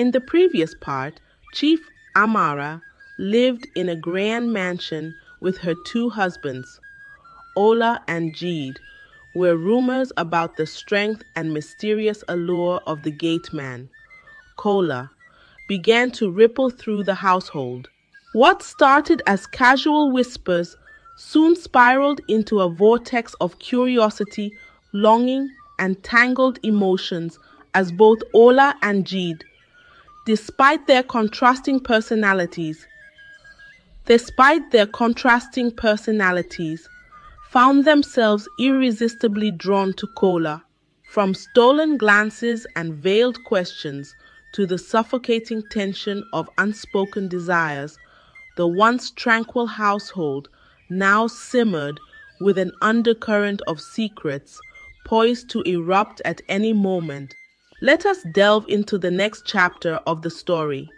In the previous part, Chief Amara lived in a grand mansion with her two husbands, Ola and Jeed, where rumors about the strength and mysterious allure of the Gateman, Kola, began to ripple through the household. What started as casual whispers soon spiraled into a vortex of curiosity, longing, and tangled emotions as both Ola and Jeed, despite their contrasting personalities, despite their contrasting personalities, found themselves irresistibly drawn to Kola. From stolen glances and veiled questions to the suffocating tension of unspoken desires, the once tranquil household now simmered with an undercurrent of secrets poised to erupt at any moment. Let us delve into the next chapter of the story,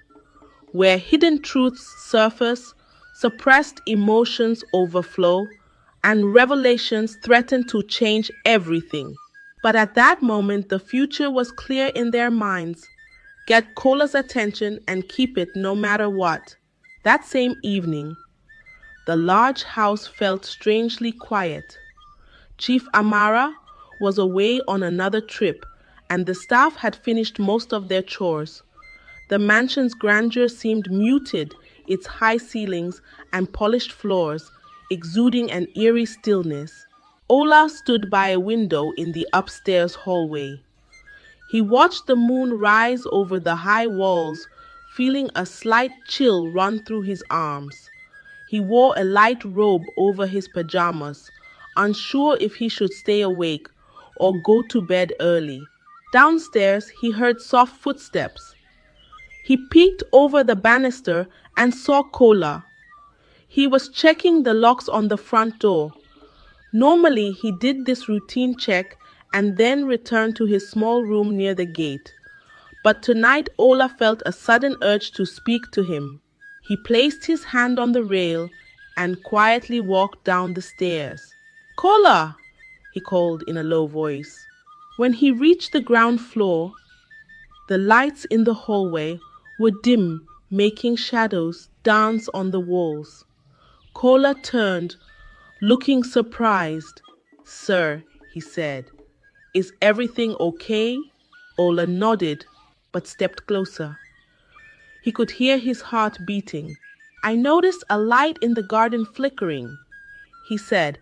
where hidden truths surface, suppressed emotions overflow, and revelations threaten to change everything. But at that moment, the future was clear in their minds. Get Kola's attention and keep it no matter what. That same evening, the large house felt strangely quiet. Chief Amara was away on another trip, and the staff had finished most of their chores. The mansion's grandeur seemed muted, its high ceilings and polished floors exuding an eerie stillness. Ola stood by a window in the upstairs hallway. He watched the moon rise over the high walls, feeling a slight chill run through his arms. He wore a light robe over his pajamas, unsure if he should stay awake or go to bed early. Downstairs, he heard soft footsteps. He peeked over the banister and saw Kola. He was checking the locks on the front door. Normally, he did this routine check and then returned to his small room near the gate. But tonight, Ola felt a sudden urge to speak to him. He placed his hand on the rail and quietly walked down the stairs. "Kola!" he called in a low voice. When he reached the ground floor, the lights in the hallway were dim, making shadows dance on the walls. Kola turned, looking surprised. "Sir," he said, "is everything okay?" Ola nodded, but stepped closer. He could hear his heart beating. "I noticed a light in the garden flickering," he said,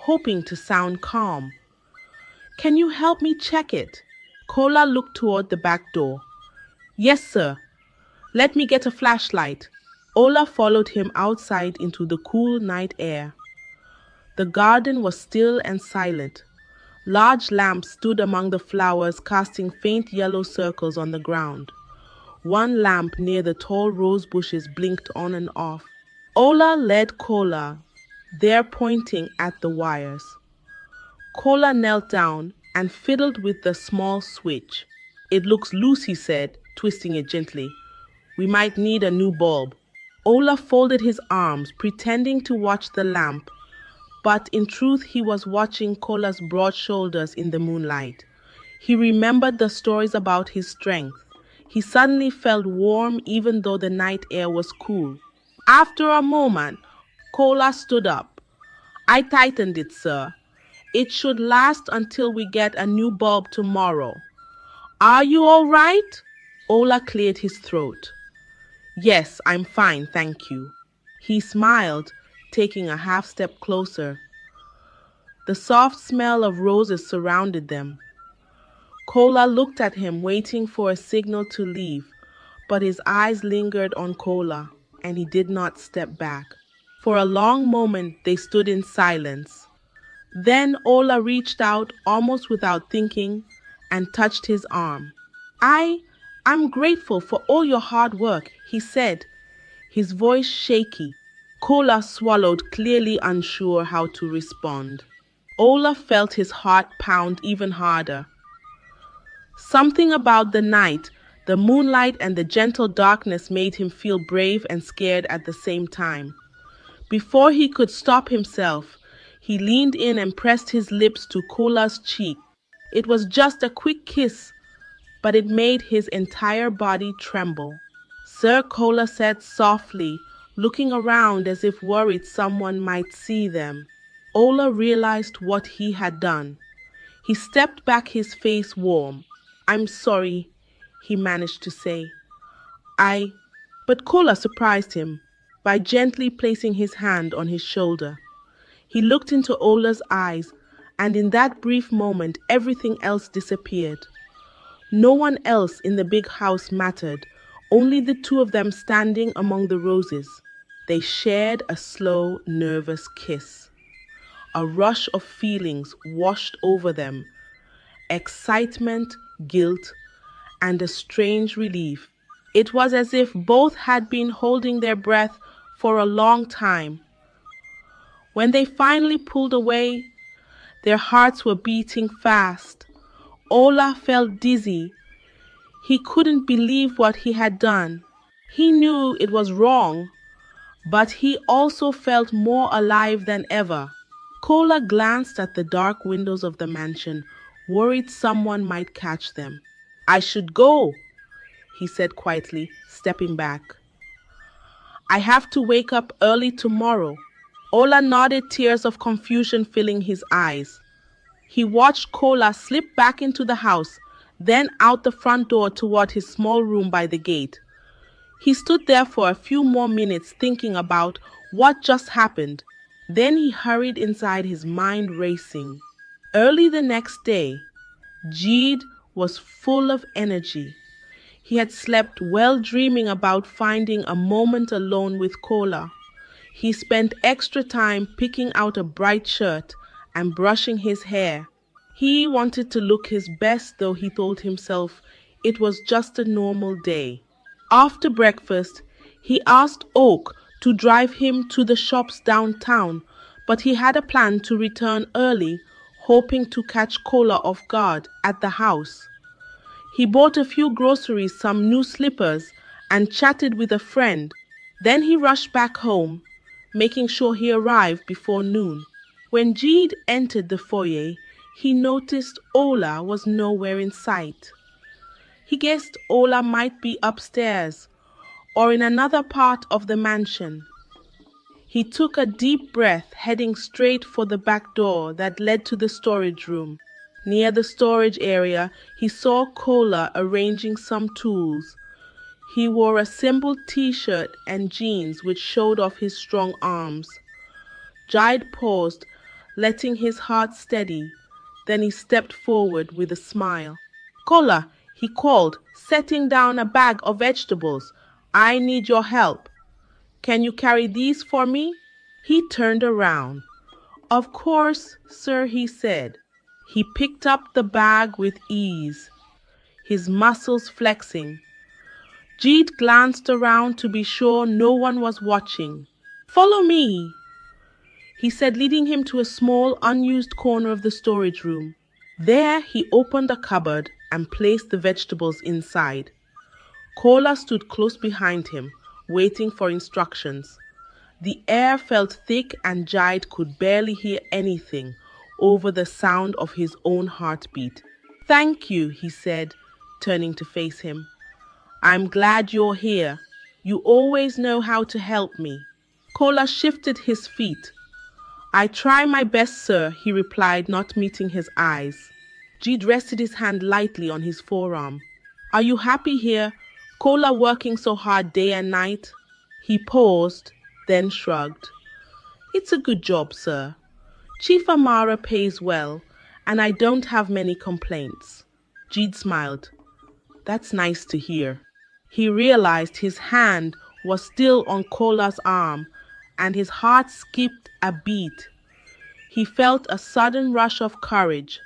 hoping to sound calm. "Can you help me check it?" Kola looked toward the back door. "Yes, sir. Let me get a flashlight." Ola followed him outside into the cool night air. The garden was still and silent. Large lamps stood among the flowers, casting faint yellow circles on the ground. One lamp near the tall rose bushes blinked on and off. Ola led Kola, there pointing at the wires. Kola knelt down and fiddled with the small switch. "It looks loose," he said, twisting it gently. "We might need a new bulb." Ola folded his arms, pretending to watch the lamp, but in truth he was watching Kola's broad shoulders in the moonlight. He remembered the stories about his strength. He suddenly felt warm even though the night air was cool. After a moment, Kola stood up. "I tightened it, sir. It should last until we get a new bulb tomorrow. Are you all right?" Ola cleared his throat. "Yes, I'm fine, thank you." He smiled, taking a half step closer. The soft smell of roses surrounded them. Kola looked at him, waiting for a signal to leave, but his eyes lingered on Kola, and he did not step back. For a long moment they stood in silence. Then Ola reached out, almost without thinking, and touched his arm. I'm grateful for all your hard work," he said, his voice shaky. Kola swallowed, clearly unsure how to respond. Ola felt his heart pound even harder. Something about the night, the moonlight and the gentle darkness made him feel brave and scared at the same time. Before he could stop himself, he leaned in and pressed his lips to Kola's cheek. It was just a quick kiss, but it made his entire body tremble. Sir Kola said softly, looking around as if worried someone might see them. Ola realized what he had done. He stepped back, his face warm. "I'm sorry," he managed to say. I. But Kola surprised him by gently placing his hand on his shoulder. He looked into Ola's eyes, and in that brief moment, everything else disappeared. No one else in the big house mattered, only the two of them standing among the roses. They shared a slow, nervous kiss. A rush of feelings washed over them: excitement, guilt, and a strange relief. It was as if both had been holding their breath for a long time. When they finally pulled away, their hearts were beating fast. Ola felt dizzy. He couldn't believe what he had done. He knew it was wrong, but he also felt more alive than ever. Kola glanced at the dark windows of the mansion, worried someone might catch them. "I should go," he said quietly, stepping back. "I have to wake up early tomorrow." Ola nodded, tears of confusion filling his eyes. He watched Kola slip back into the house, then out the front door toward his small room by the gate. He stood there for a few more minutes thinking about what just happened. Then he hurried inside, his mind racing. Early the next day, Jeed was full of energy. He had slept well, dreaming about finding a moment alone with Kola. He spent extra time picking out a bright shirt and brushing his hair. He wanted to look his best, though he told himself it was just a normal day. After breakfast, he asked Oak to drive him to the shops downtown, but he had a plan to return early, hoping to catch Kola off guard at the house. He bought a few groceries, some new slippers, and chatted with a friend. Then he rushed back home, making sure he arrived before noon. When Jeed entered the foyer, he noticed Ola was nowhere in sight. He guessed Ola might be upstairs or in another part of the mansion. He took a deep breath, heading straight for the back door that led to the storage room. Near the storage area, he saw Kola arranging some tools. He wore a simple t-shirt and jeans which showed off his strong arms. Jide paused, letting his heart steady. Then he stepped forward with a smile. "Kola," he called, setting down a bag of vegetables. "I need your help. Can you carry these for me?" He turned around. "Of course, sir," he said. He picked up the bag with ease, his muscles flexing. Jeet glanced around to be sure no one was watching. "Follow me," he said, leading him to a small, unused corner of the storage room. There he opened a cupboard and placed the vegetables inside. Kola stood close behind him, waiting for instructions. The air felt thick and Jide could barely hear anything over the sound of his own heartbeat. "Thank you," he said, turning to face him. "I'm glad you're here. You always know how to help me." Kola shifted his feet. "I try my best, sir," he replied, not meeting his eyes. Jeed rested his hand lightly on his forearm. "Are you happy here, Kola, working so hard day and night?" He paused, then shrugged. "It's a good job, sir. Chief Amara pays well, and I don't have many complaints." Jeed smiled. "That's nice to hear." He realized his hand was still on Kola's arm, and his heart skipped a beat. He felt a sudden rush of courage.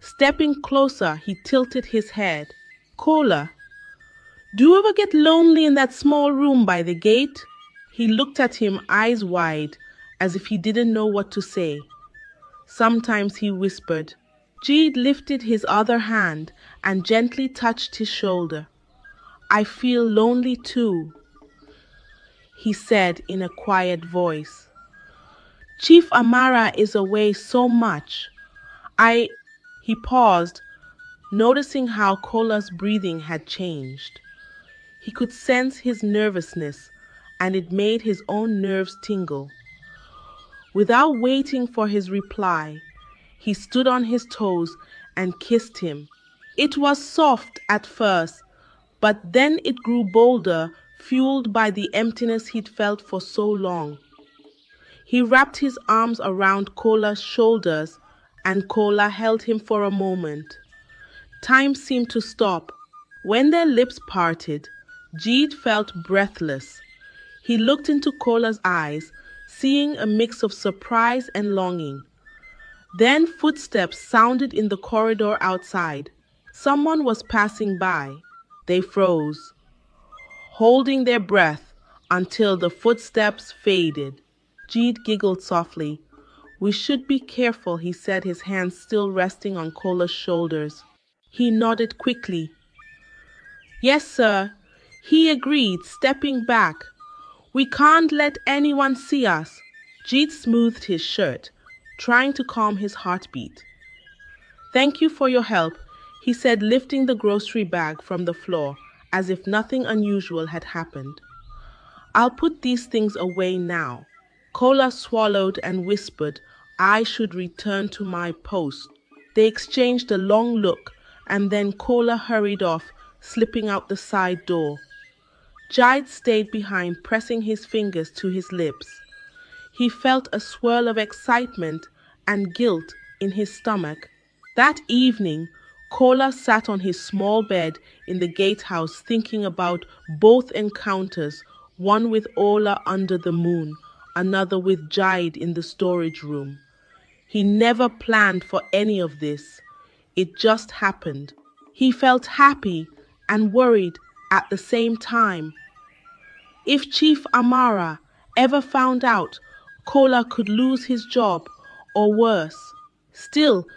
Stepping closer, he tilted his head. "Kola, do you ever get lonely in that small room by the gate?" He looked at him, eyes wide, as if he didn't know what to say. "Sometimes," he whispered. Jeed lifted his other hand and gently touched his shoulder. "I feel lonely too," he said in a quiet voice. "Chief Amara is away so much. He paused, noticing how Kola's breathing had changed. He could sense his nervousness, and it made his own nerves tingle. Without waiting for his reply, he stood on his toes and kissed him. It was soft at first, but then it grew bolder, fueled by the emptiness he'd felt for so long. He wrapped his arms around Kola's shoulders, and Kola held him for a moment. Time seemed to stop. When their lips parted, Jeet felt breathless. He looked into Kola's eyes, seeing a mix of surprise and longing. Then footsteps sounded in the corridor outside. Someone was passing by. They froze, holding their breath until the footsteps faded. Jeet giggled softly. "We should be careful," he said, his hands still resting on Kola's shoulders. He nodded quickly. "Yes, sir," he agreed, stepping back. "We can't let anyone see us." Jeet smoothed his shirt, trying to calm his heartbeat. "Thank you for your help," he said, lifting the grocery bag from the floor as if nothing unusual had happened. "I'll put these things away now." Kola swallowed and whispered, "I should return to my post." They exchanged a long look, and then Kola hurried off, slipping out the side door. Jide stayed behind, pressing his fingers to his lips. He felt a swirl of excitement and guilt in his stomach. That evening, Kola sat on his small bed in the gatehouse thinking about both encounters, one with Ola under the moon, another with Jide in the storage room. He never planned for any of this. It just happened. He felt happy and worried at the same time. If Chief Amara ever found out, Kola could lose his job, or worse. Still,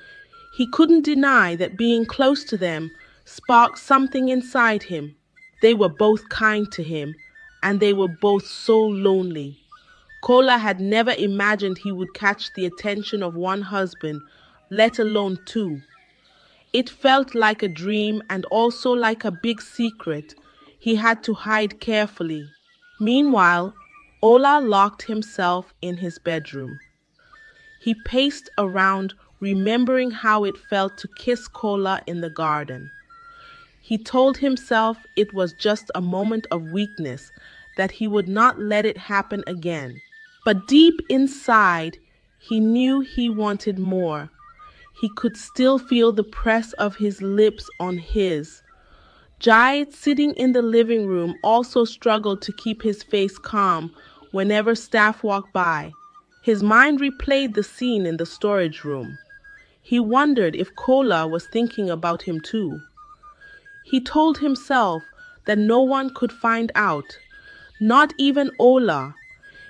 he couldn't deny that being close to them sparked something inside him. They were both kind to him, and they were both so lonely. Kola had never imagined he would catch the attention of one husband, let alone two. It felt like a dream and also like a big secret he had to hide carefully. Meanwhile, Ola locked himself in his bedroom. He paced around, remembering how it felt to kiss Kola in the garden. He told himself it was just a moment of weakness, that he would not let it happen again. But deep inside, he knew he wanted more. He could still feel the press of his lips on his. Jide, sitting in the living room, also struggled to keep his face calm whenever staff walked by. His mind replayed the scene in the storage room. He wondered if Kola was thinking about him too. He told himself that no one could find out, not even Ola.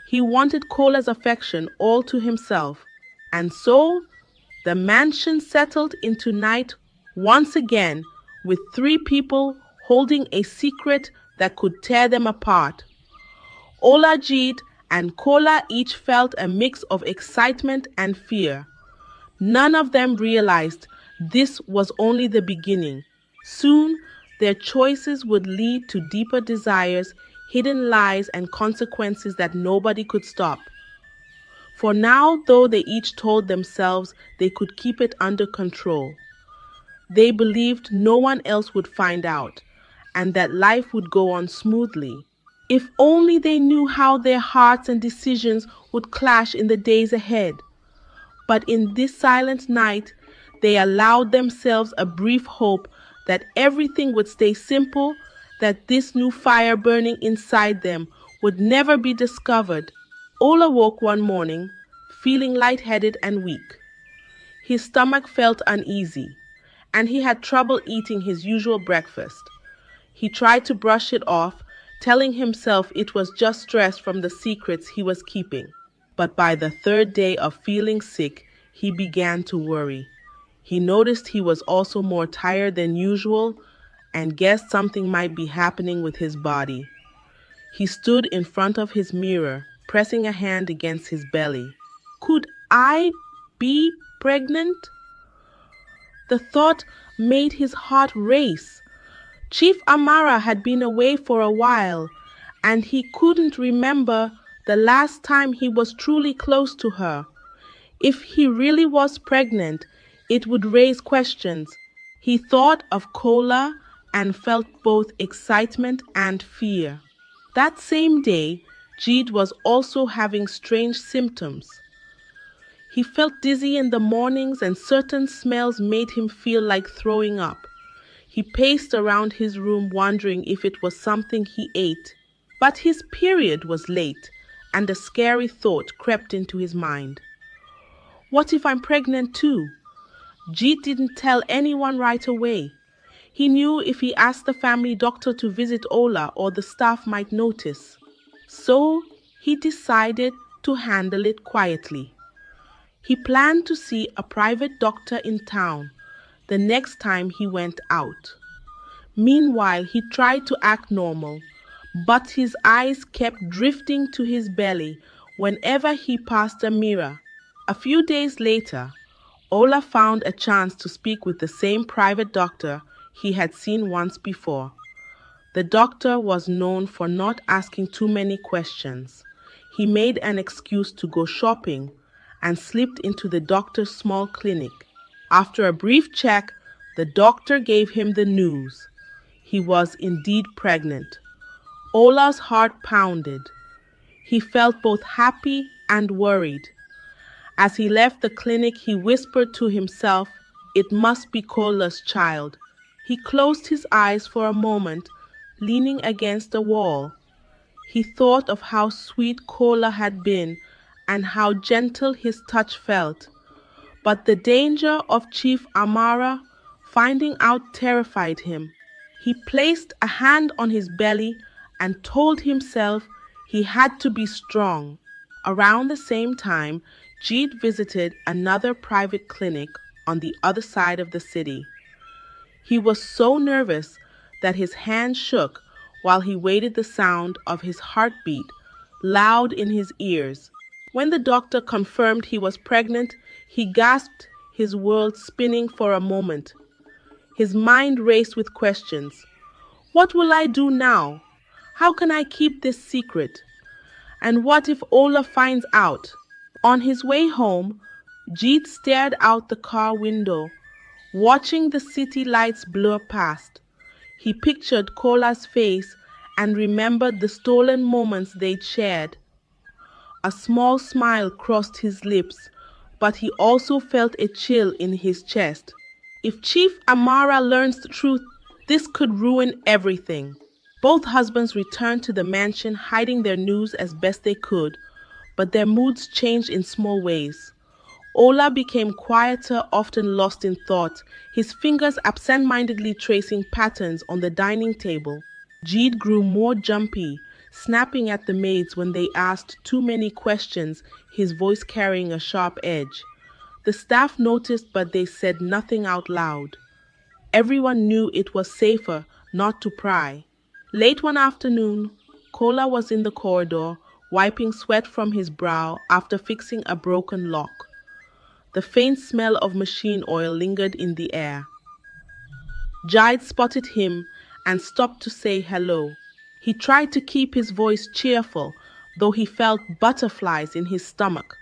He wanted Kola's affection all to himself. And so, the mansion settled into night once again, with three people holding a secret that could tear them apart. Ola, Jeet, and Kola each felt a mix of excitement and fear. None of them realized this was only the beginning. Soon, their choices would lead to deeper desires, hidden lies, and consequences that nobody could stop. For now, though they each told themselves they could keep it under control, they believed no one else would find out, and that life would go on smoothly. If only they knew how their hearts and decisions would clash in the days ahead. But in this silent night, they allowed themselves a brief hope that everything would stay simple, that this new fire burning inside them would never be discovered. Ola woke one morning, feeling lightheaded and weak. His stomach felt uneasy, and he had trouble eating his usual breakfast. He tried to brush it off, telling himself it was just stress from the secrets he was keeping. But by the third day of feeling sick, he began to worry. He noticed he was also more tired than usual and guessed something might be happening with his body. He stood in front of his mirror, pressing a hand against his belly. Could I be pregnant? The thought made his heart race. Chief Amara had been away for a while, and he couldn't remember the last time he was truly close to her. If he really was pregnant, it would raise questions. He thought of Kola and felt both excitement and fear. That same day, Jeet was also having strange symptoms. He felt dizzy in the mornings and certain smells made him feel like throwing up. He paced around his room wondering if it was something he ate. But his period was late, and a scary thought crept into his mind. What if I'm pregnant too? Jeet didn't tell anyone right away. He knew if he asked the family doctor to visit Ola or the staff might notice. So he decided to handle it quietly. He planned to see a private doctor in town the next time he went out. Meanwhile, he tried to act normal, but his eyes kept drifting to his belly whenever he passed a mirror. A few days later, Ola found a chance to speak with the same private doctor he had seen once before. The doctor was known for not asking too many questions. He made an excuse to go shopping and slipped into the doctor's small clinic. After a brief check, the doctor gave him the news. He was indeed pregnant. Ola's heart pounded. He felt both happy and worried. As he left the clinic, he whispered to himself, "It must be Kola's child." He closed his eyes for a moment, leaning against a wall. He thought of how sweet Kola had been and how gentle his touch felt. But the danger of Chief Amara finding out terrified him. He placed a hand on his belly and told himself he had to be strong. Around the same time, Jeet visited another private clinic on the other side of the city. He was so nervous that his hand shook while he waited the sound of his heartbeat loud in his ears. When the doctor confirmed he was pregnant, he gasped, his world spinning for a moment. His mind raced with questions. What will I do now? How can I keep this secret? And what if Ola finds out? On his way home, Jeet stared out the car window, watching the city lights blur past. He pictured Kola's face and remembered the stolen moments they'd shared. A small smile crossed his lips, but he also felt a chill in his chest. If Chief Amara learns the truth, this could ruin everything. Both husbands returned to the mansion, hiding their news as best they could, but their moods changed in small ways. Ola became quieter, often lost in thought, his fingers absent-mindedly tracing patterns on the dining table. Jeet grew more jumpy, snapping at the maids when they asked too many questions, his voice carrying a sharp edge. The staff noticed, but they said nothing out loud. Everyone knew it was safer not to pry. Late one afternoon, Kola was in the corridor, wiping sweat from his brow after fixing a broken lock. The faint smell of machine oil lingered in the air. Jide spotted him and stopped to say hello. He tried to keep his voice cheerful, though he felt butterflies in his stomach.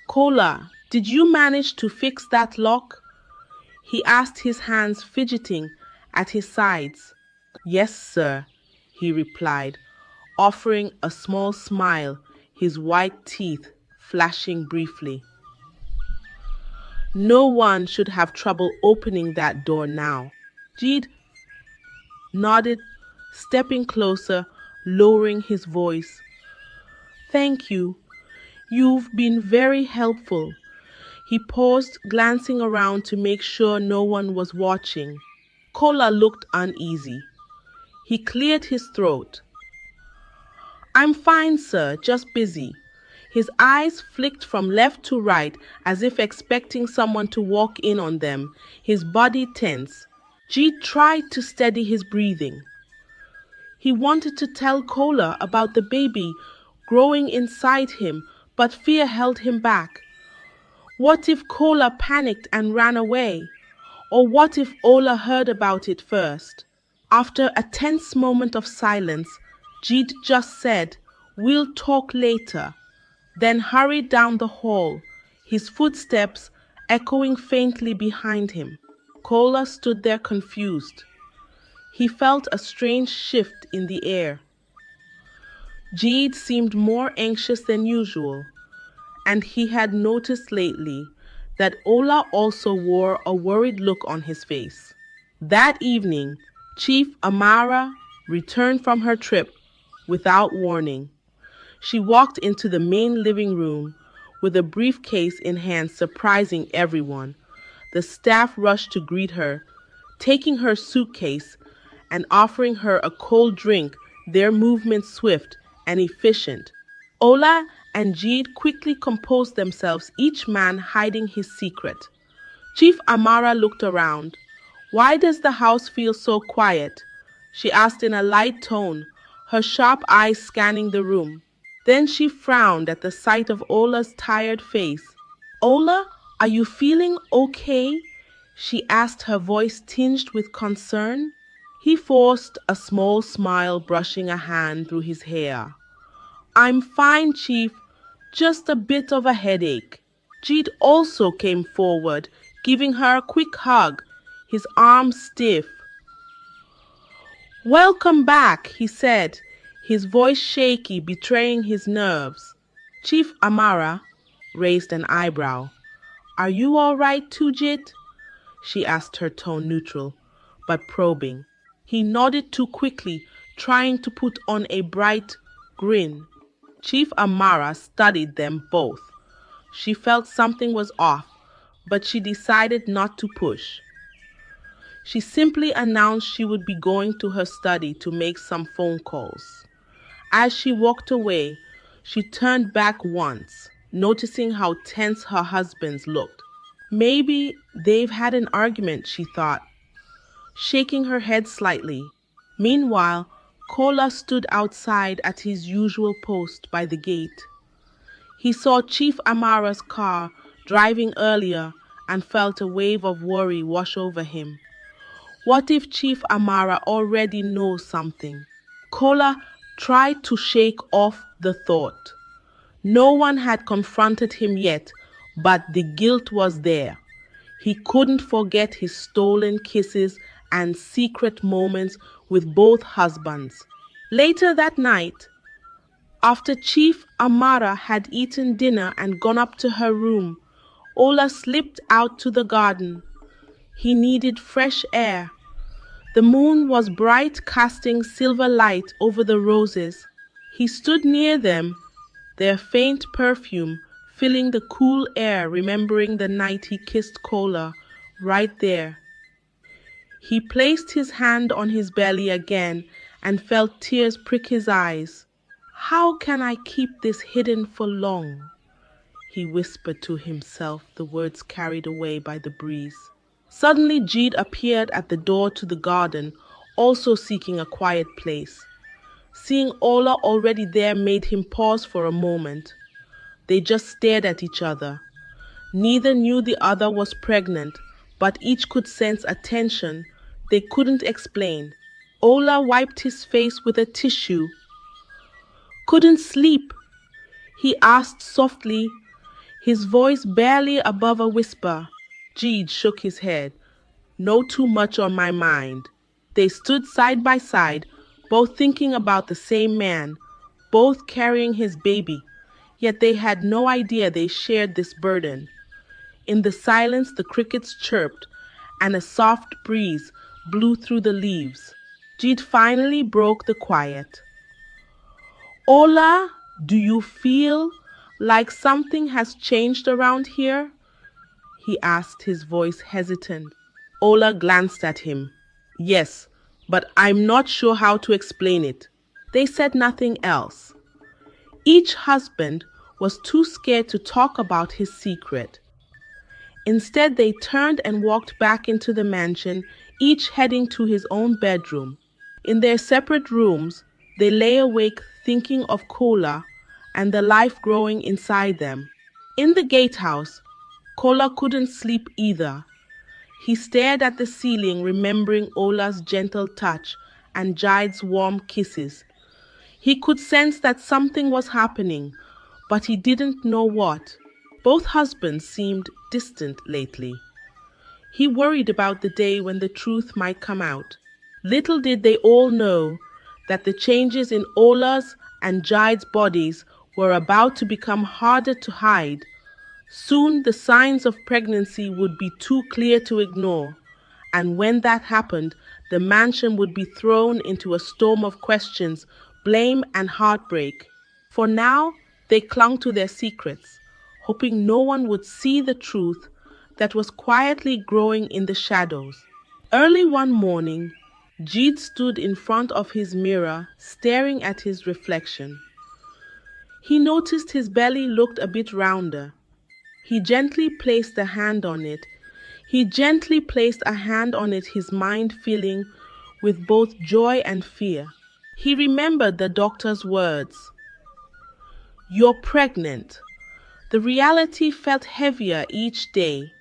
"Kola, did you manage to fix that lock?" he asked, his hands fidgeting at his sides. "Yes, sir," he replied, offering a small smile, his white teeth flashing briefly. No one should have trouble opening that door now. Jeet nodded, stepping closer, lowering his voice. "Thank you. You've been very helpful." He paused, glancing around to make sure no one was watching. Kola looked uneasy. He cleared his throat. "I'm fine, sir, just busy." His eyes flicked from left to right as if expecting someone to walk in on them, his body tense. Jeet tried to steady his breathing. He wanted to tell Kola about the baby growing inside him, but fear held him back. What if Kola panicked and ran away? Or what if Ola heard about it first? After a tense moment of silence, Jeet just said, "We'll talk later," then hurried down the hall, his footsteps echoing faintly behind him. Kola stood there confused. He felt a strange shift in the air. Jeet seemed more anxious than usual, and he had noticed lately that Ola also wore a worried look on his face. That evening, Chief Amara returned from her trip without warning. She walked into the main living room with a briefcase in hand, surprising everyone. The staff rushed to greet her, taking her suitcase and offering her a cold drink, their movements swift and efficient. Ola and Jeet quickly composed themselves, each man hiding his secret. Chief Amara looked around. "Why does the house feel so quiet?" she asked in a light tone, her sharp eyes scanning the room. Then she frowned at the sight of Ola's tired face. "Ola, are you feeling okay?" she asked, her voice tinged with concern. He forced a small smile, brushing a hand through his hair. "I'm fine, Chief. Just a bit of a headache." Jeet also came forward, giving her a quick hug, his arms stiff. "Welcome back," he said, his voice shaky, betraying his nerves. Chief Amara raised an eyebrow. "Are you all right too, Jeet?" she asked, her tone neutral, but probing. He nodded too quickly, trying to put on a bright grin. Chief Amara studied them both. She felt something was off, but she decided not to push. She simply announced she would be going to her study to make some phone calls. As she walked away, she turned back once, noticing how tense her husbands looked. Maybe they've had an argument, she thought, shaking her head slightly. Meanwhile, Kola stood outside at his usual post by the gate. He saw Chief Amara's car driving earlier and felt a wave of worry wash over him. What if Chief Amara already knows something? Kola tried to shake off the thought. No one had confronted him yet, but the guilt was there. He couldn't forget his stolen kisses and secret moments with both husbands. Later that night, after Chief Amara had eaten dinner and gone up to her room, Ola slipped out to the garden. He needed fresh air. The moon was bright, casting silver light over the roses. He stood near them, their faint perfume filling the cool air, remembering the night he kissed Kola right there. He placed his hand on his belly again and felt tears prick his eyes. "How can I keep this hidden for long?" he whispered to himself, the words carried away by the breeze. Suddenly Jeet appeared at the door to the garden, also seeking a quiet place. Seeing Ola already there made him pause for a moment. They just stared at each other. Neither knew the other was pregnant, but each could sense a tension they couldn't explain. Ola wiped his face with a tissue. "Couldn't sleep?" he asked softly, his voice barely above a whisper. Jeet shook his head. "No, too much on my mind." They stood side by side, both thinking about the same man, both carrying his baby, yet they had no idea they shared this burden. In the silence, the crickets chirped, and a soft breeze blew through the leaves. Jeet finally broke the quiet. "Ola, do you feel like something has changed around here?" he asked, his voice hesitant. Ola glanced at him. "Yes, but I'm not sure how to explain it." They said nothing else. Each husband was too scared to talk about his secret. Instead, they turned and walked back into the mansion, each heading to his own bedroom. In their separate rooms, they lay awake thinking of Kola and the life growing inside them. In the gatehouse, Kola couldn't sleep either. He stared at the ceiling, remembering Ola's gentle touch and Jide's warm kisses. He could sense that something was happening, but he didn't know what. Both husbands seemed distant lately. He worried about the day when the truth might come out. Little did they all know that the changes in Ola's and Jide's bodies were about to become harder to hide. Soon the signs of pregnancy would be too clear to ignore, and when that happened, the mansion would be thrown into a storm of questions, blame, and heartbreak. For now, they clung to their secrets, hoping no one would see the truth that was quietly growing in the shadows. Early one morning, Jeet stood in front of his mirror, staring at his reflection. He noticed his belly looked a bit rounder. He gently placed a hand on it. His mind filling with both joy and fear. He remembered the doctor's words. "You're pregnant." The reality felt heavier each day.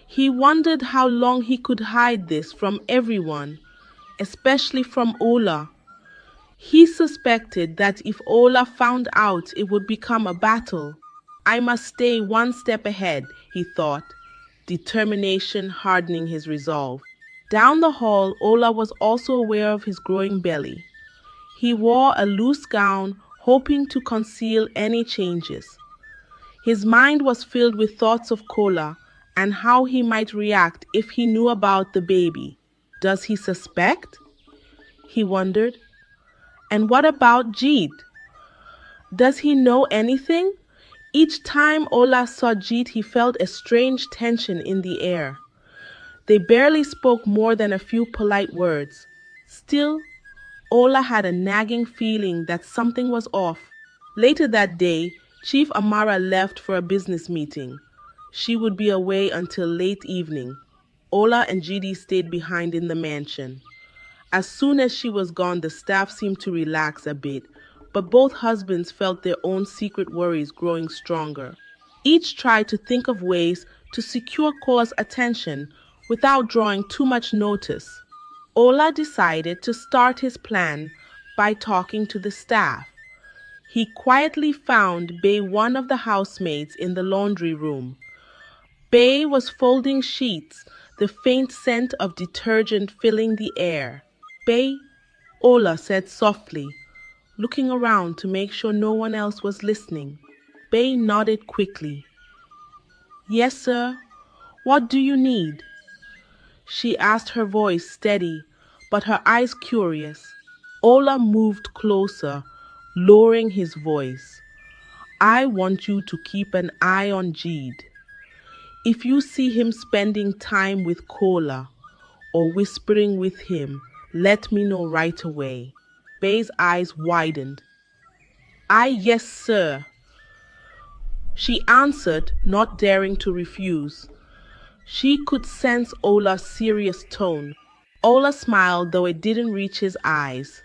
He wondered how long he could hide this from everyone, especially from Ola. He suspected that if Ola found out, it would become a battle. "I must stay one step ahead," he thought, determination hardening his resolve. Down the hall, Ola was also aware of his growing belly. He wore a loose gown, hoping to conceal any changes. His mind was filled with thoughts of Kola and how he might react if he knew about the baby. Does he suspect? He wondered. And what about Jeet? Does he know anything? Each time Ola saw Jeet, he felt a strange tension in the air. They barely spoke more than a few polite words. Still, Ola had a nagging feeling that something was off. Later that day, Chief Amara left for a business meeting. She would be away until late evening. Ola and Jeet stayed behind in the mansion. As soon as she was gone, the staff seemed to relax a bit, but both husbands felt their own secret worries growing stronger. Each tried to think of ways to secure Kola's attention without drawing too much notice. Ola decided to start his plan by talking to the staff. He quietly found Bay, one of the housemaids, in the laundry room. Bay was folding sheets, the faint scent of detergent filling the air. "Bay," Ola said softly, looking around to make sure no one else was listening. Bay nodded quickly. "Yes, sir. What do you need?" she asked, her voice steady, but her eyes curious. Ola moved closer, lowering his voice. "I want you to keep an eye on Jeet. If you see him spending time with Kola or whispering with him, let me know right away." Bay's eyes widened. Yes, sir," she answered, not daring to refuse. She could sense Ola's serious tone. Ola smiled, though it didn't reach his eyes.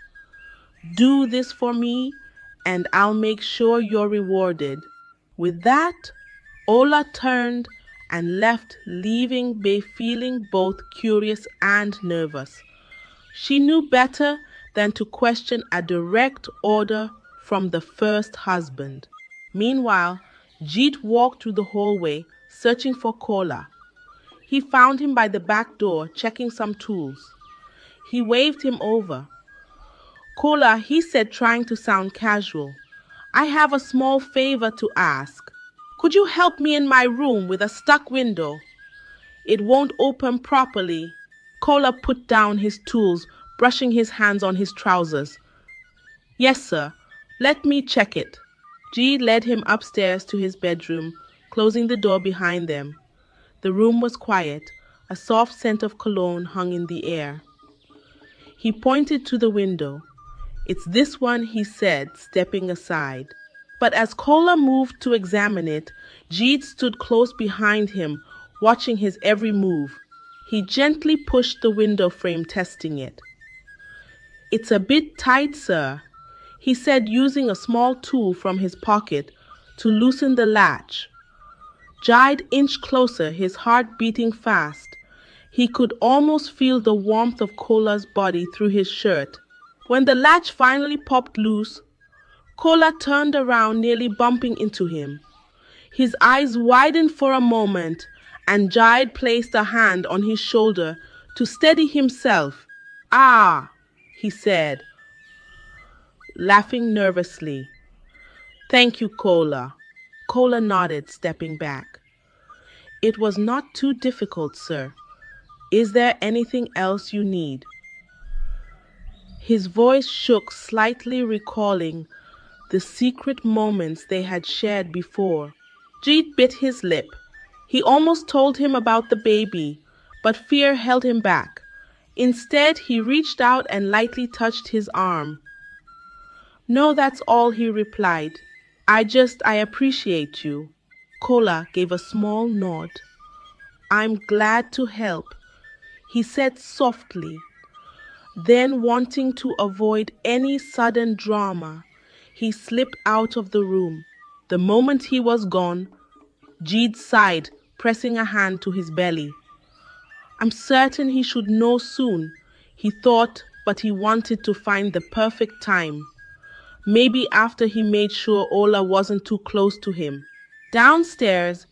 "Do this for me, and I'll make sure you're rewarded." With that, Ola turned and left, leaving Bay feeling both curious and nervous. She knew better than to question a direct order from the first husband. Meanwhile, Jeet walked through the hallway, searching for Kola. He found him by the back door, checking some tools. He waved him over. "Kola," he said, trying to sound casual, "I have a small favor to ask. Could you help me in my room with a stuck window? It won't open properly." Kola put down his tools, brushing his hands on his trousers. "Yes, sir. Let me check it." G led him upstairs to his bedroom, closing the door behind them. The room was quiet. A soft scent of cologne hung in the air. He pointed to the window. "It's this one," he said, stepping aside. But as Kola moved to examine it, Jeet stood close behind him, watching his every move. He gently pushed the window frame, testing it. "It's a bit tight, sir," he said, using a small tool from his pocket to loosen the latch. Jide inched closer, his heart beating fast. He could almost feel the warmth of Kola's body through his shirt. When the latch finally popped loose, Kola turned around, nearly bumping into him. His eyes widened for a moment, and Jide placed a hand on his shoulder to steady himself. "Ah," he said, laughing nervously. "Thank you, Kola." Kola nodded, stepping back. "It was not too difficult, sir. Is there anything else you need?" His voice shook slightly, recalling the secret moments they had shared before. Jeet bit his lip. He almost told him about the baby, but fear held him back. Instead, he reached out and lightly touched his arm. "No, that's all," he replied. I appreciate you." Kola gave a small nod. "I'm glad to help," he said softly. Then, wanting to avoid any sudden drama, he slipped out of the room. The moment he was gone, Jeed sighed, pressing a hand to his belly. "I'm certain he should know soon," he thought, but he wanted to find the perfect time. Maybe after he made sure Ola wasn't too close to him. Downstairs,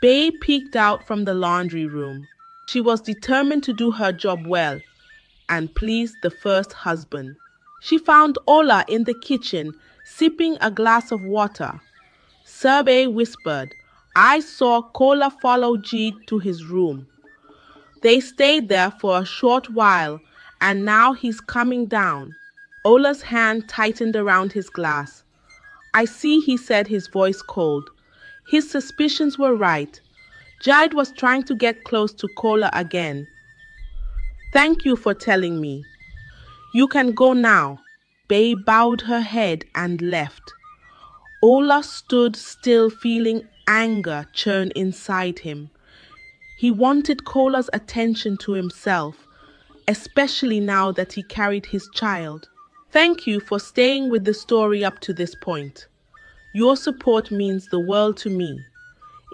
Bay peeked out from the laundry room. She was determined to do her job well and please the first husband. She found Ola in the kitchen, sipping a glass of water. Sir Bay whispered, "I saw Kola follow Jeed to his room. They stayed there for a short while, and now he's coming down." Ola's hand tightened around his glass. "I see," he said, his voice cold. His suspicions were right. Jide was trying to get close to Kola again. "Thank you for telling me. You can go now." Bay bowed her head and left. Ola stood still, feeling anger churn inside him. He wanted Kola's attention to himself, especially now that he carried his child. Thank you for staying with the story up to this point. Your support means the world to me.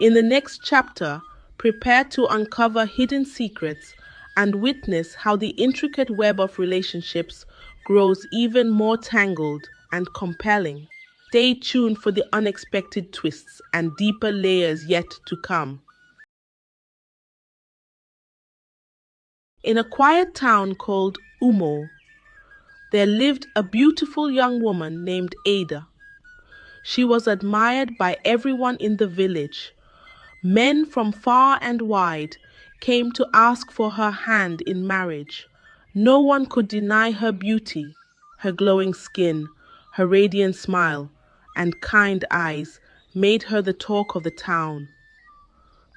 In the next chapter, prepare to uncover hidden secrets and witness how the intricate web of relationships grows even more tangled and compelling. Stay tuned for the unexpected twists and deeper layers yet to come. In a quiet town called Umo, there lived a beautiful young woman named Ada. She was admired by everyone in the village. Men from far and wide came to ask for her hand in marriage. No one could deny her beauty. Her glowing skin, her radiant smile, and kind eyes made her the talk of the town.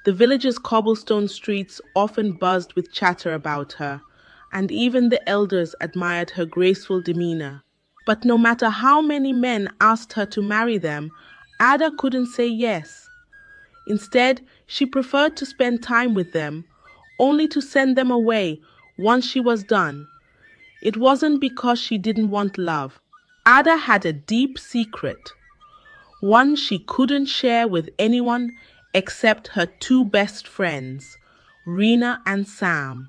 The village's cobblestone streets often buzzed with chatter about her, and even the elders admired her graceful demeanor. But no matter how many men asked her to marry them, Ada couldn't say yes. Instead, she preferred to spend time with them, only to send them away once she was done. It wasn't because she didn't want love. Ada had a deep secret, one she couldn't share with anyone except her two best friends, Rena and Sam.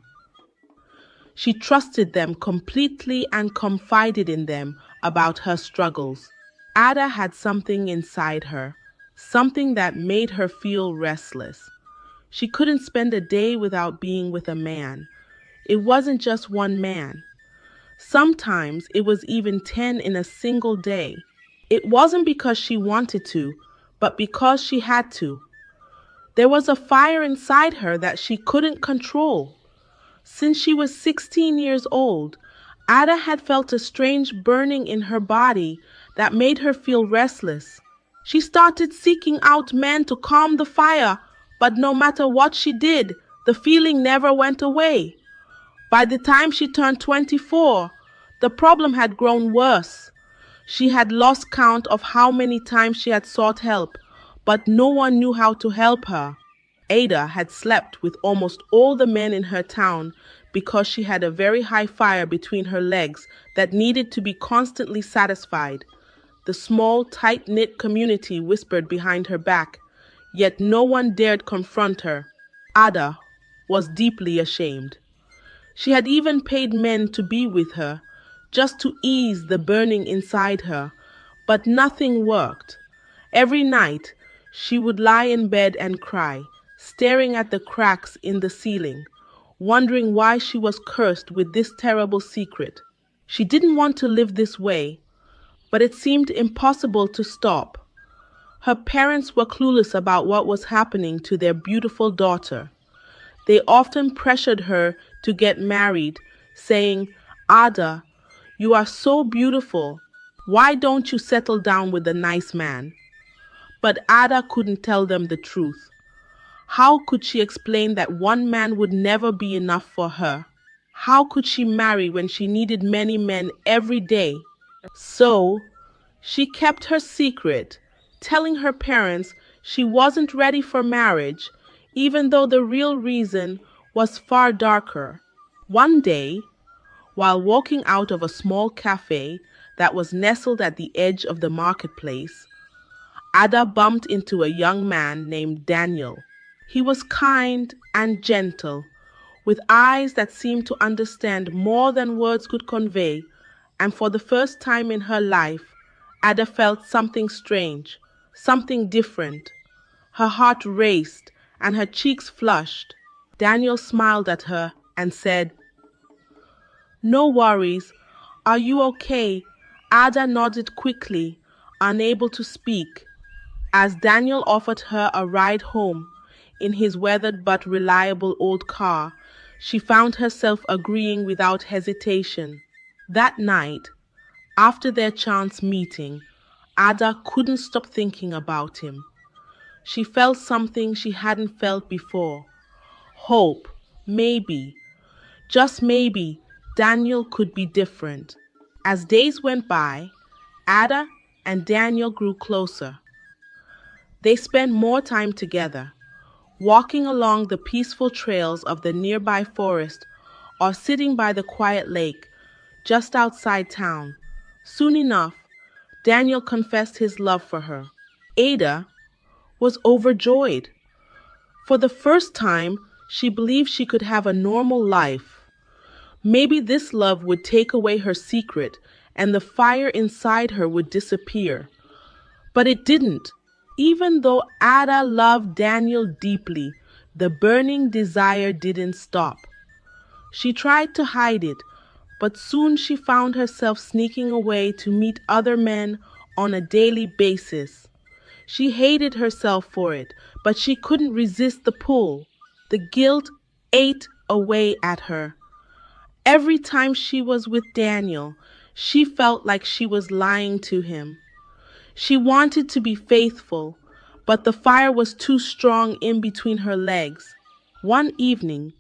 She trusted them completely and confided in them about her struggles. Ada had something inside her, something that made her feel restless. She couldn't spend a day without being with a man. It wasn't just one man. Sometimes it was even 10 in a single day. It wasn't because she wanted to, but because she had to. There was a fire inside her that she couldn't control. Since she was 16 years old, Ada had felt a strange burning in her body that made her feel restless. She started seeking out men to calm the fire, but no matter what she did, the feeling never went away. By the time she turned 24, the problem had grown worse. She had lost count of how many times she had sought help, but no one knew how to help her. Ada had slept with almost all the men in her town because she had a very high fire between her legs that needed to be constantly satisfied. The small, tight-knit community whispered behind her back, yet no one dared confront her. Ada was deeply ashamed. She had even paid men to be with her, just to ease the burning inside her, but nothing worked. Every night, she would lie in bed and cry, staring at the cracks in the ceiling, wondering why she was cursed with this terrible secret. She didn't want to live this way, but it seemed impossible to stop. Her parents were clueless about what was happening to their beautiful daughter. They often pressured her to get married, saying, "Ada, you are so beautiful. Why don't you settle down with a nice man?" But Ada couldn't tell them the truth. How could she explain that one man would never be enough for her? How could she marry when she needed many men every day? So she kept her secret, telling her parents she wasn't ready for marriage, even though the real reason was far darker. One day, while walking out of a small cafe that was nestled at the edge of the marketplace, Ada bumped into a young man named Daniel. He was kind and gentle, with eyes that seemed to understand more than words could convey, and for the first time in her life, Ada felt something strange, something different. Her heart raced and her cheeks flushed. Daniel smiled at her and said, "No worries. Are you okay?" Ada nodded quickly, unable to speak. As Daniel offered her a ride home in his weathered but reliable old car, she found herself agreeing without hesitation. That night, after their chance meeting, Ada couldn't stop thinking about him. She felt something she hadn't felt before. Hope, maybe, just maybe, Daniel could be different. As days went by, Ada and Daniel grew closer. They spent more time together, walking along the peaceful trails of the nearby forest or sitting by the quiet lake just outside town. Soon enough, Daniel confessed his love for her. Ada was overjoyed. For the first time, she believed she could have a normal life. Maybe this love would take away her secret and the fire inside her would disappear. But it didn't. Even though Ada loved Daniel deeply, the burning desire didn't stop. She tried to hide it, but soon she found herself sneaking away to meet other men on a daily basis. She hated herself for it, but she couldn't resist the pull. The guilt ate away at her. Every time she was with Daniel, she felt like she was lying to him. She wanted to be faithful, but the fire was too strong in between her legs. One evening,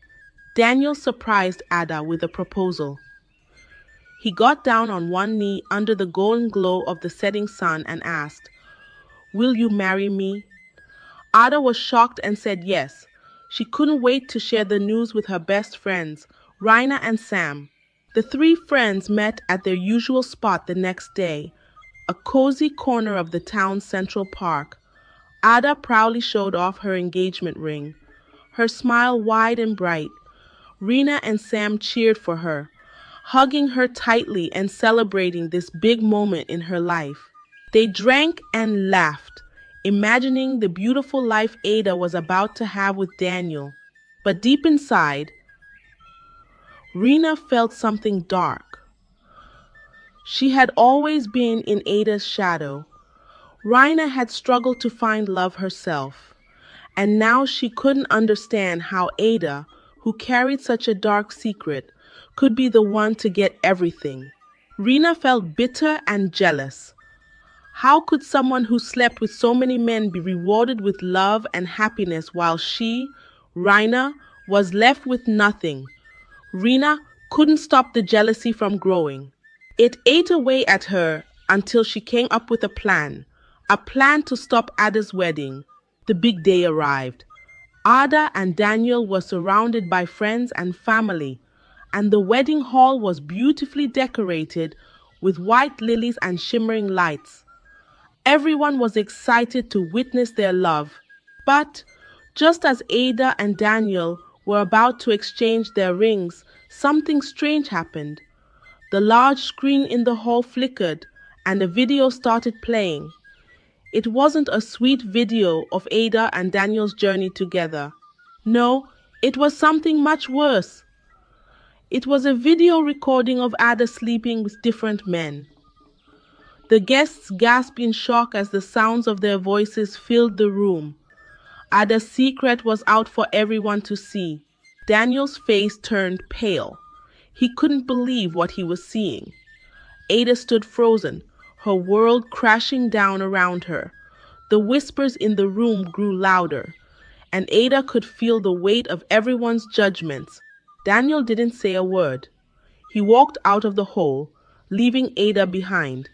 Daniel surprised Ada with a proposal. He got down on one knee under the golden glow of the setting sun and asked, "Will you marry me?" Ada was shocked and said yes. She couldn't wait to share the news with her best friends, Raina and Sam. The three friends met at their usual spot the next day, a cozy corner of the town's central park. Ada proudly showed off her engagement ring, her smile wide and bright. Rena and Sam cheered for her, hugging her tightly and celebrating this big moment in her life. They drank and laughed, imagining the beautiful life Ada was about to have with Daniel. But deep inside, Rena felt something dark. She had always been in Ada's shadow. Raina had struggled to find love herself, and now she couldn't understand how Ada, who carried such a dark secret, could be the one to get everything. Rena felt bitter and jealous. How could someone who slept with so many men be rewarded with love and happiness while she, Raina, was left with nothing? Rena couldn't stop the jealousy from growing. It ate away at her until she came up with a plan to stop Ada's wedding. The big day arrived. Ada and Daniel were surrounded by friends and family, and the wedding hall was beautifully decorated with white lilies and shimmering lights. Everyone was excited to witness their love. But just as Ada and Daniel were about to exchange their rings, something strange happened. The large screen in the hall flickered, and a video started playing. It wasn't a sweet video of Ada and Daniel's journey together. No, it was something much worse. It was a video recording of Ada sleeping with different men. The guests gasped in shock as the sounds of their voices filled the room. Ada's secret was out for everyone to see. Daniel's face turned pale. He couldn't believe what he was seeing. Ada stood frozen, her world crashing down around her. The whispers in the room grew louder, and Ada could feel the weight of everyone's judgments. Daniel didn't say a word. He walked out of the hall, leaving Ada behind.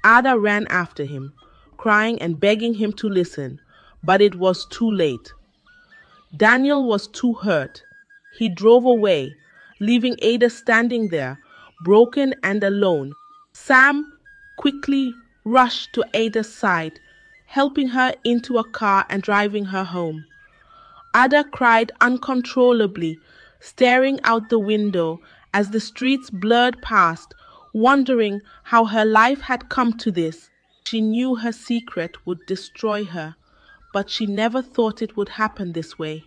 Ada ran after him, crying and begging him to listen, but it was too late. Daniel was too hurt. He drove away, leaving Ada standing there, broken and alone. Sam quickly rushed to Ada's side, helping her into a car and driving her home. Ada cried uncontrollably, staring out the window as the streets blurred past, wondering how her life had come to this. She knew her secret would destroy her, but she never thought it would happen this way.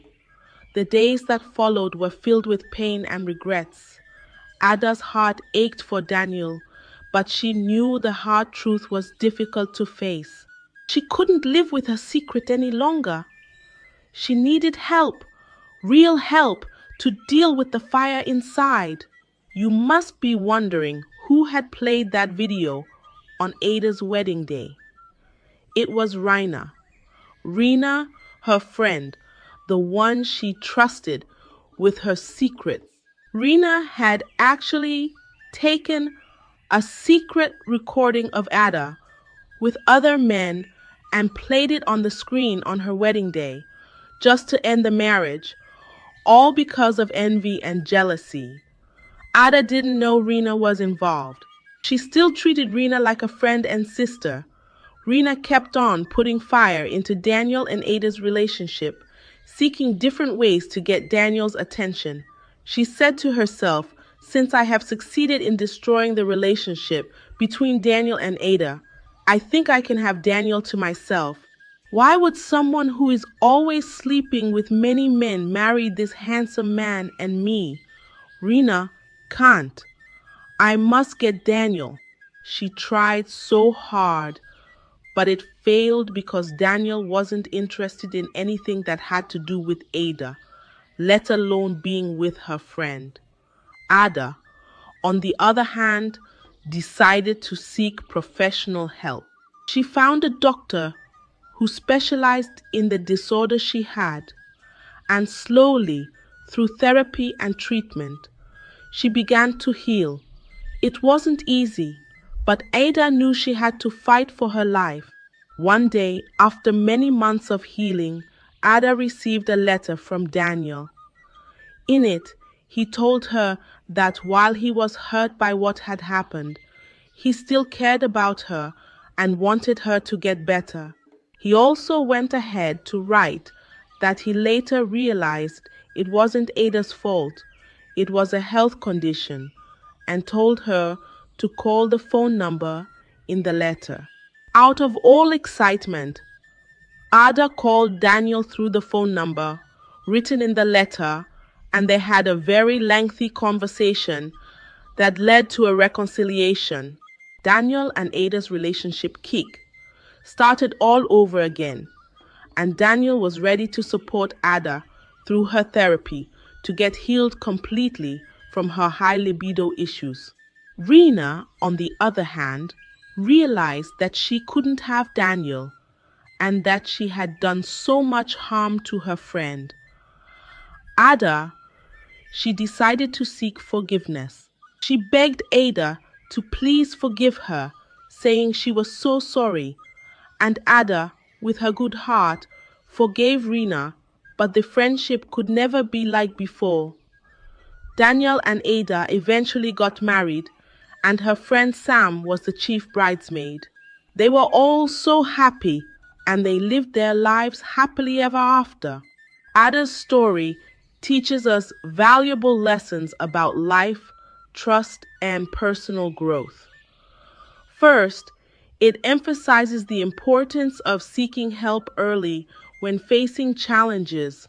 The days that followed were filled with pain and regrets. Ada's heart ached for Daniel, but she knew the hard truth was difficult to face. She couldn't live with her secret any longer. She needed help, real help, to deal with the fire inside. You must be wondering who had played that video on Ada's wedding day. It was Rina. Rina, her friend, the one she trusted with her secrets. Rina had actually taken a secret recording of Ada with other men and played it on the screen on her wedding day, just to end the marriage, all because of envy and jealousy. Ada didn't know Rina was involved. She still treated Rina like a friend and sister. Rina kept on putting fire into Daniel and Ada's relationship, seeking different ways to get Daniel's attention. She said to herself, "Since I have succeeded in destroying the relationship between Daniel and Ada, I think I can have Daniel to myself. Why would someone who is always sleeping with many men marry this handsome man and me? Rina can't. I must get Daniel." She tried so hard, but it failed because Daniel wasn't interested in anything that had to do with Ada, let alone being with her friend. Ada, on the other hand, decided to seek professional help. She found a doctor who specialized in the disorder she had, and slowly, through therapy and treatment, she began to heal. It wasn't easy, but Ada knew she had to fight for her life. One day, after many months of healing, Ada received a letter from Daniel. In it, he told her that while he was hurt by what had happened, he still cared about her and wanted her to get better. He also went ahead to write that he later realized it wasn't Ada's fault, it was a health condition, and told her to call the phone number in the letter. Out of all excitement, Ada called Daniel through the phone number written in the letter, and they had a very lengthy conversation that led to a reconciliation. Daniel and Ada's relationship started all over again, and Daniel was ready to support Ada through her therapy to get healed completely from her high libido issues. Rina, on the other hand, realized that she couldn't have Daniel and that she had done so much harm to her friend. Ada, she decided to seek forgiveness. She begged Ada to please forgive her, saying she was so sorry, and Ada, with her good heart, forgave Rina, but the friendship could never be like before. Daniel and Ada eventually got married, and her friend Sam was the chief bridesmaid. They were all so happy, and they lived their lives happily ever after. Ada's story teaches us valuable lessons about life, trust, and personal growth. First, it emphasizes the importance of seeking help early when facing challenges